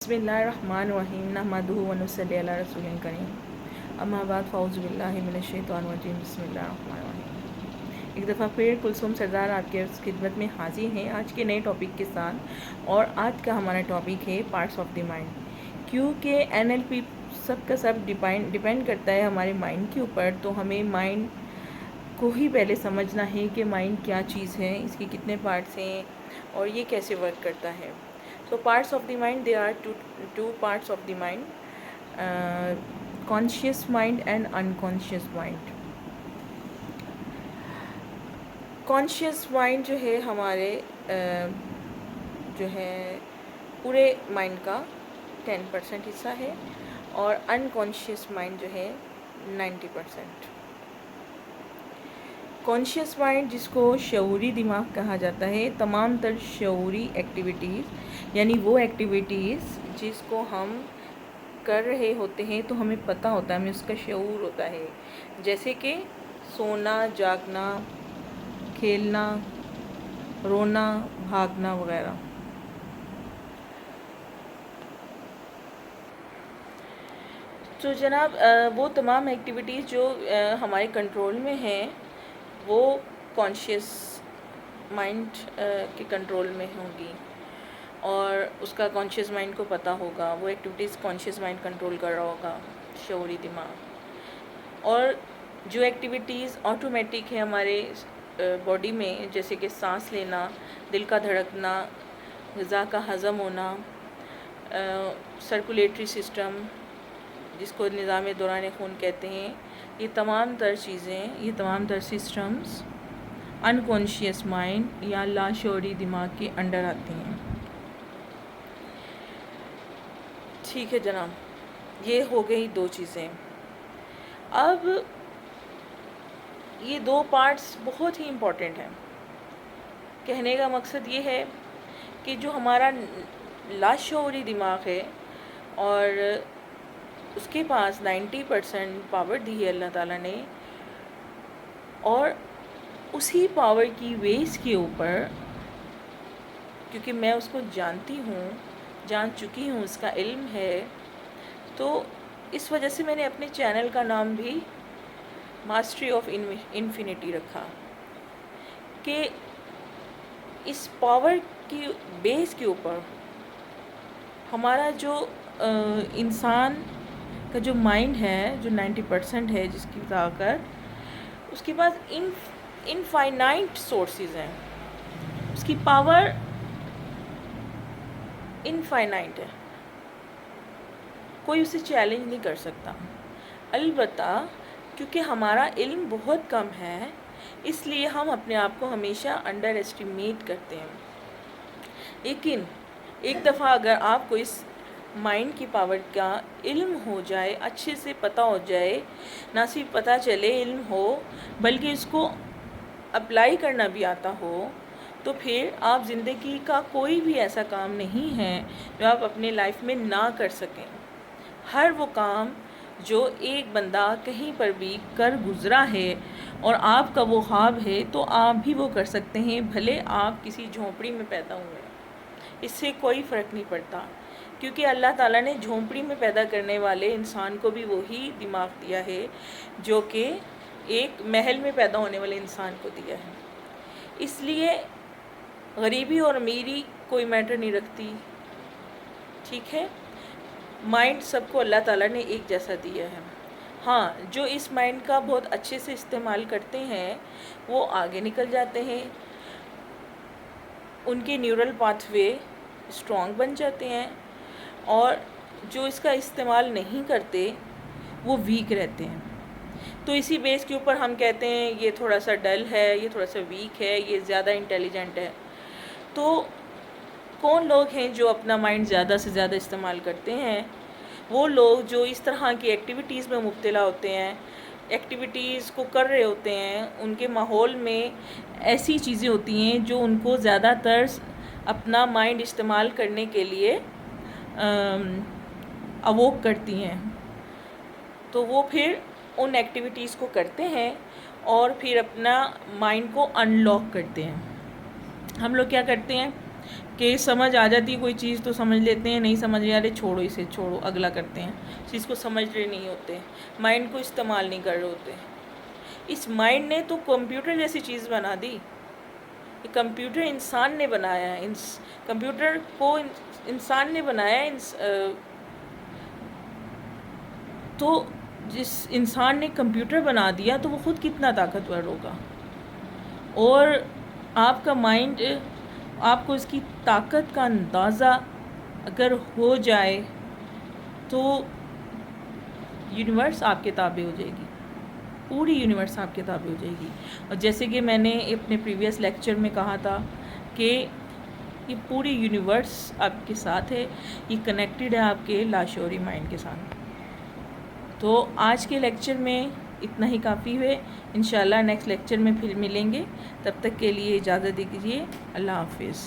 بسم اللہ الرحمن الرحیم نحمدہ و نصلی علی رسول کریم اما بعد فاعوذ باللہ من الشیطان الرجیم بسم اللہ الرحمن الرحیم۔ ایک دفعہ پھر کلثوم سردار آپ کے خدمت میں حاضر ہیں آج کے نئے ٹاپک کے ساتھ، اور آج کا ہمارا ٹاپک ہے پارٹس آف دی مائنڈ۔ کیونکہ NLP سب کا سب ڈیپینڈ کرتا ہے ہمارے مائنڈ کے اوپر، تو ہمیں مائنڈ کو ہی پہلے سمجھنا ہے کہ مائنڈ کیا چیز ہے، اس کے کتنے پارٹس ہیں اور یہ کیسے ورک کرتا ہے۔ So parts of the mind, there are two parts of the mind, conscious mind and unconscious mind. Conscious mind جو ہے ہمارے جو ہے پورے مائنڈ کا 10% حصہ ہے، اور unconscious mind جو ہے 90%۔ کانشیس مائنڈ جس کو شعوری دماغ کہا جاتا ہے، تمام تر شعوری ایکٹیویٹیز، یعنی وہ ایکٹیویٹیز جس کو ہم کر رہے ہوتے ہیں تو ہمیں پتہ ہوتا ہے، ہمیں اس کا شعور ہوتا ہے، جیسے کہ سونا، جاگنا، کھیلنا، رونا، بھاگنا وغیرہ۔ تو جناب وہ تمام ایکٹیویٹیز جو ہمارے کنٹرول میں ہیں وہ کانشیس مائنڈ کے کنٹرول میں ہوں گی، اور اس کا کانشیس مائنڈ کو پتہ ہوگا، وہ ایکٹیویٹیز کانشیس مائنڈ کنٹرول کر رہا ہوگا، شعوری دماغ۔ اور جو ایکٹیویٹیز آٹومیٹک ہے ہمارے باڈی میں، جیسے کہ سانس لینا، دل کا دھڑکنا، غذا کا ہضم ہونا، سرکولیٹری سسٹم جس کو نظام دوران خون کہتے ہیں، یہ تمام تر چیزیں، یہ تمام تر سسٹمز انکانشیس مائنڈ یا لاشعوری دماغ کے انڈر آتے ہیں۔ ٹھیک ہے جناب، یہ ہو گئی دو چیزیں۔ اب یہ دو پارٹس بہت ہی امپورٹنٹ ہیں۔ کہنے کا مقصد یہ ہے کہ جو ہمارا لاشعوری دماغ ہے، اور اس کے پاس 90% پاور دی ہے اللہ تعالیٰ نے، اور اسی پاور کی بیس کے اوپر، کیونکہ میں اس کو جانتی ہوں، جان چکی ہوں، اس کا علم ہے، تو اس وجہ سے میں نے اپنے چینل کا نام بھی ماسٹری آف انفینٹی رکھا، کہ اس پاور کی بیس کے اوپر ہمارا جو انسان کا جو مائنڈ ہے، جو 90% ہے، جس کی طاقت، اس کے پاس انفائنائٹ سورسز ہیں، اس کی پاور انفائنائٹ ہے، کوئی اسے چیلنج نہیں کر سکتا۔ البتہ کیونکہ ہمارا علم بہت کم ہے، اس لیے ہم اپنے آپ کو ہمیشہ انڈر ایسٹیمیٹ کرتے ہیں۔ لیکن ایک دفعہ اگر آپ کو اس مائنڈ کی پاور کا علم ہو جائے، اچھے سے پتہ ہو جائے، نہ صرف پتہ چلے، علم ہو، بلکہ اس کو اپلائی کرنا بھی آتا ہو، تو پھر آپ زندگی کا کوئی بھی ایسا کام نہیں ہے جو آپ اپنے لائف میں نہ کر سکیں۔ ہر وہ کام جو ایک بندہ کہیں پر بھی کر گزرا ہے اور آپ کا وہ خواب ہے، تو آپ بھی وہ کر سکتے ہیں، بھلے آپ کسی جھونپڑی میں پیدا ہوئے۔ اس سے کوئی فرق نہیں پڑتا، کیونکہ اللہ تعالیٰ نے جھونپڑی میں پیدا کرنے والے انسان کو بھی وہی دماغ دیا ہے جو کہ ایک محل میں پیدا ہونے والے انسان کو دیا ہے۔ اس لیے غریبی اور امیری کوئی میٹر نہیں رکھتی، ٹھیک ہے؟ مائنڈ سب کو اللہ تعالیٰ نے ایک جیسا دیا ہے۔ ہاں، جو اس مائنڈ کا بہت اچھے سے استعمال کرتے ہیں وہ آگے نکل جاتے ہیں، ان کے نیورل پاتھ وے اسٹرانگ بن جاتے ہیں، اور جو اس کا استعمال نہیں کرتے وہ ویک رہتے ہیں۔ تو اسی بیس کے اوپر ہم کہتے ہیں یہ تھوڑا سا ڈل ہے، یہ تھوڑا سا ویک ہے، یہ زیادہ انٹیلیجنٹ ہے۔ تو کون لوگ ہیں جو اپنا مائنڈ زیادہ سے زیادہ استعمال کرتے ہیں؟ وہ لوگ جو اس طرح کی ایکٹیویٹیز میں مبتلا ہوتے ہیں، ایکٹیویٹیز کو کر رہے ہوتے ہیں، ان کے ماحول میں ایسی چیزیں ہوتی ہیں جو ان کو زیادہ تر اپنا مائنڈ استعمال کرنے کے لیے اووک کرتی ہیں، تو وہ پھر ان ایکٹیویٹیز کو کرتے ہیں اور پھر اپنا مائنڈ کو ان لاک کرتے ہیں۔ ہم لوگ کیا کرتے ہیں کہ سمجھ آ جاتی ہے کوئی چیز تو سمجھ لیتے ہیں، نہیں سمجھ آ رہے چھوڑو اسے، چھوڑو اگلا کرتے ہیں، چیز کو سمجھ رہے نہیں ہوتے، مائنڈ کو استعمال نہیں کر رہے ہوتے۔ اس مائنڈ نے تو کمپیوٹر جیسی چیز بنا دی، یہ کمپیوٹر انسان نے بنایا ہے، کمپیوٹر کو انسان نے بنایا ہے، تو جس انسان نے کمپیوٹر بنا دیا تو وہ خود کتنا طاقتور ہوگا، اور آپ کا مائنڈ، آپ کو اس کی طاقت کا اندازہ اگر ہو جائے تو یونیورس آپ کے تابع ہو جائے گی، پوری یونیورس آپ کے تابع ہو جائے گی۔ اور جیسے کہ میں نے اپنے پریویس لیکچر میں کہا تھا کہ یہ پوری یونیورس آپ کے ساتھ ہے، یہ کنیکٹڈ ہے آپ کے لاشعوری مائنڈ کے ساتھ۔ تو آج کے لیکچر میں اتنا ہی کافی ہے، انشاءاللہ نیکسٹ لیکچر میں پھر ملیں گے، تب تک کے لیے اجازت دیجیے، اللہ حافظ۔